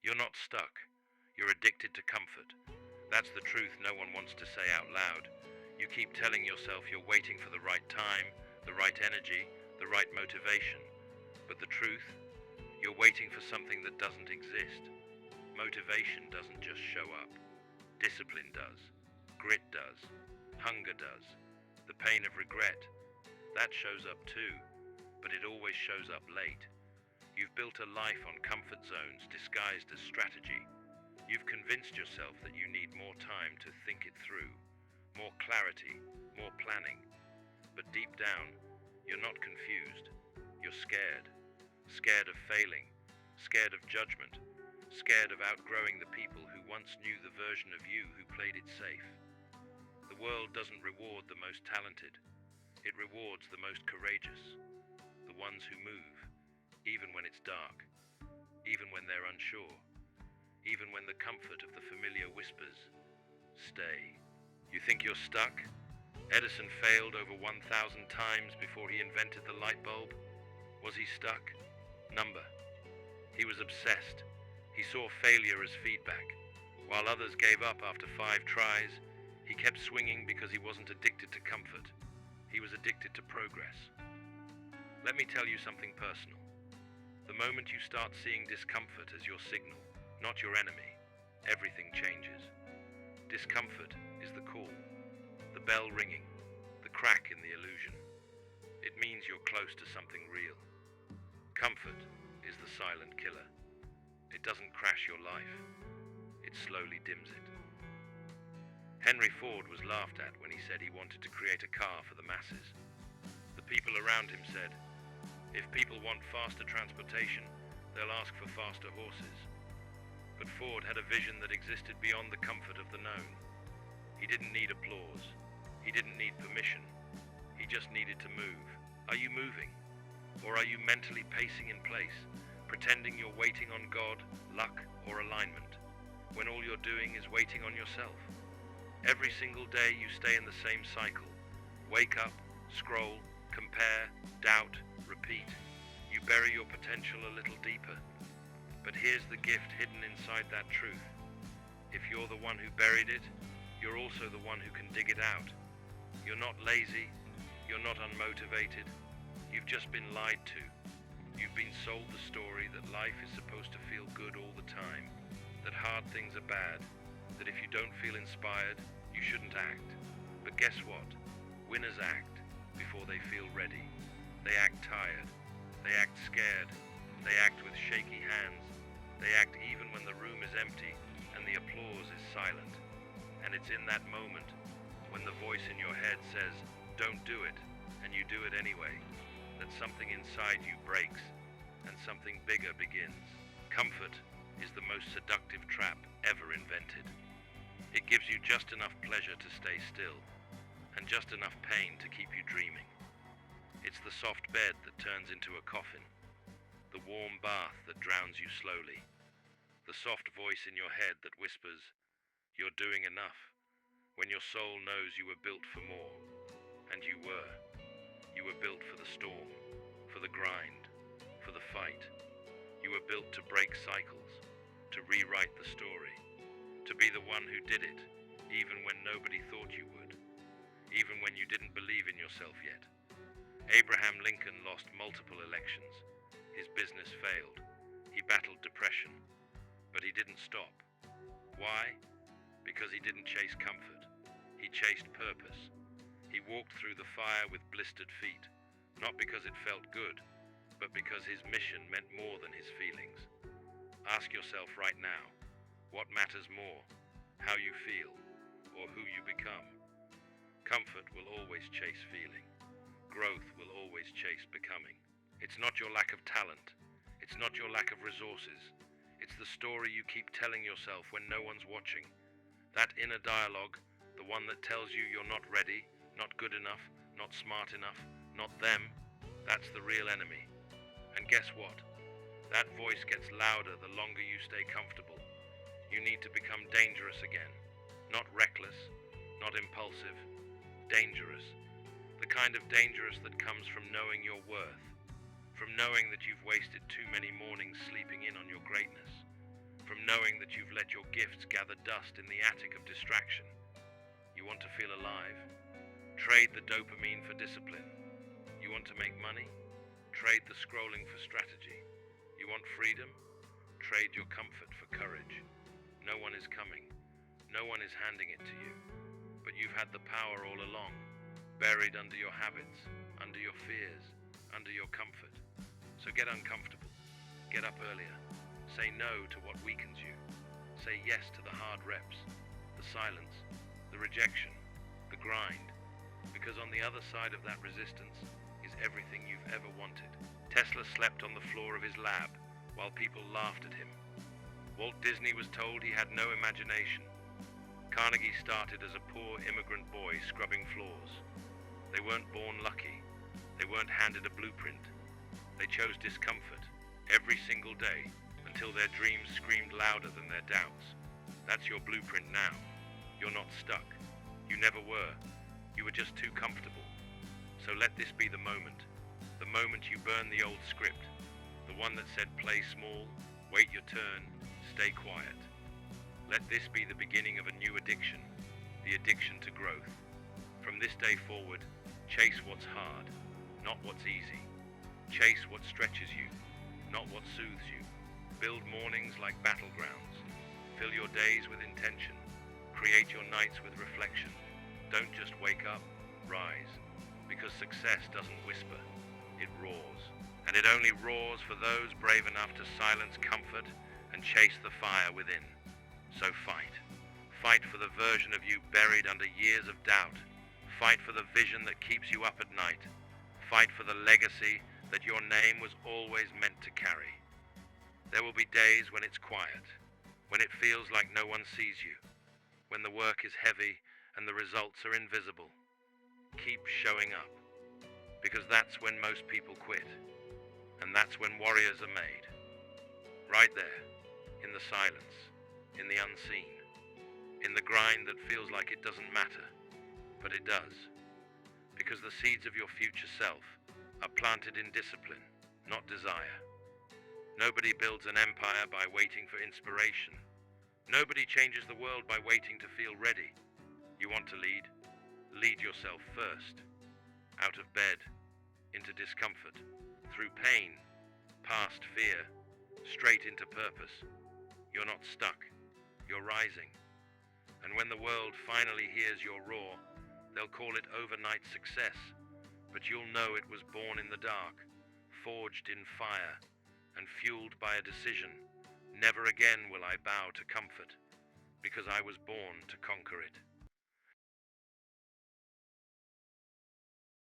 You're not stuck. You're addicted to comfort. That's the truth no one wants to say out loud. You keep telling yourself you're waiting for the right time, the right energy, the right motivation. But the truth? You're waiting for something that doesn't exist. Motivation doesn't just show up. Discipline does. Grit does. Hunger does. The pain of regret. That shows up too, but it always shows up late. You've built a life on comfort zones disguised as strategy. You've convinced yourself that you need more time to think it through, more clarity, more planning. But deep down, you're not confused. You're scared. Scared of failing. Scared of judgment. Scared of outgrowing the people who once knew the version of you who played it safe. The world doesn't reward the most talented. It rewards the most courageous. The ones who move, even when it's dark, even when they're unsure, even when the comfort of the familiar whispers, stay. You think you're stuck? Edison failed over 1,000 times before he invented the light bulb. Was he stuck? Number. He was obsessed. He saw failure as feedback. While others gave up after 5 tries, he kept swinging because he wasn't addicted to comfort. He was addicted to progress. Let me tell you something personal. The moment you start seeing discomfort as your signal, not your enemy, everything changes. Discomfort is the call, the bell ringing, the crack in the illusion. It means you're close to something real. Comfort is the silent killer. It doesn't crash your life. It slowly dims it. Henry Ford was laughed at when he said he wanted to create a car for the masses. The people around him said, if people want faster transportation, they'll ask for faster horses. But Ford had a vision that existed beyond the comfort of the known. He didn't need applause. He didn't need permission. He just needed to move. Are you moving? Or are you mentally pacing in place, pretending you're waiting on God, luck, or alignment, when all you're doing is waiting on yourself? Every single day you stay in the same cycle. Wake up, scroll, compare, doubt, repeat. You bury your potential a little deeper. But here's the gift hidden inside that truth. If you're the one who buried it, you're also the one who can dig it out. You're not lazy. You're not unmotivated. You've just been lied to. You've been sold the story that life is supposed to feel good all the time, that hard things are bad, that if you don't feel inspired, you shouldn't act. But guess what? Winners act before they feel ready. They act tired. They act scared. They act with shaky hands. They act even when the room is empty and the applause is silent. And it's in that moment, when the voice in your head says, don't do it, and you do it anyway, that something inside you breaks and something bigger begins. Comfort is the most seductive trap ever invented. It gives you just enough pleasure to stay still, and just enough pain to keep you dreaming. It's the soft bed that turns into a coffin, the warm bath that drowns you slowly, the soft voice in your head that whispers, you're doing enough, when your soul knows you were built for more. And you were. You were built for the storm, for the grind, for the fight. You were built to break cycles, to rewrite the story, to be the one who did it, even when nobody thought you would, even when you didn't believe in yourself yet. Abraham Lincoln lost multiple elections. His business failed. He battled depression, but he didn't stop. Why? Because he didn't chase comfort. He chased purpose. He walked through the fire with blistered feet, not because it felt good, but because his mission meant more than his feelings. Ask yourself right now, what matters more, how you feel, or who you become? Comfort will always chase feeling. Growth will always chase becoming. It's not your lack of talent. It's not your lack of resources. It's the story you keep telling yourself when no one's watching. That inner dialogue, the one that tells you you're not ready, not good enough, not smart enough, not them, that's the real enemy. And guess what? That voice gets louder the longer you stay comfortable. You need to become dangerous again. Not reckless, not impulsive, dangerous. The kind of dangerous that comes from knowing your worth, from knowing that you've wasted too many mornings sleeping in on your greatness, from knowing that you've let your gifts gather dust in the attic of distraction. You want to feel alive. Trade the dopamine for discipline. You want to make money? Trade the scrolling for strategy. You want freedom? Trade your comfort for courage. No one is coming. No one is handing it to you. But you've had the power all along, buried under your habits, under your fears, under your comfort. So get uncomfortable. Get up earlier. Say no to what weakens you. Say yes to the hard reps, the silence, the rejection, the grind. Because on the other side of that resistance is everything you've ever wanted. Tesla slept on the floor of his lab while people laughed at him. Walt Disney was told he had no imagination. Carnegie started as a poor immigrant boy scrubbing floors. They weren't born lucky. They weren't handed a blueprint. They chose discomfort every single day until their dreams screamed louder than their doubts. That's your blueprint now. You're not stuck. You never were. You were just too comfortable. So let this be the moment you burn the old script, the one that said play small, wait your turn, stay quiet. Let this be the beginning of a new addiction, the addiction to growth. From this day forward, chase what's hard, not what's easy. Chase what stretches you, not what soothes you. Build mornings like battlegrounds. Fill your days with intention. Create your nights with reflection. Don't just wake up, rise. Because success doesn't whisper, it roars. And it only roars for those brave enough to silence comfort and chase the fire within. So fight. Fight for the version of you buried under years of doubt. Fight for the vision that keeps you up at night. Fight for the legacy that your name was always meant to carry. There will be days when it's quiet, when it feels like no one sees you, when the work is heavy and the results are invisible. Keep showing up, because that's when most people quit, and that's when warriors are made. Right there, in the silence, in the unseen, in the grind that feels like it doesn't matter, but it does. Because the seeds of your future self are planted in discipline, not desire. Nobody builds an empire by waiting for inspiration. Nobody changes the world by waiting to feel ready. You want to lead? Lead yourself first. Out of bed, into discomfort, through pain, past fear, straight into purpose. You're not stuck. You're rising. And when the world finally hears your roar, they'll call it overnight success. But you'll know it was born in the dark, forged in fire, and fueled by a decision. Never again will I bow to comfort, because I was born to conquer.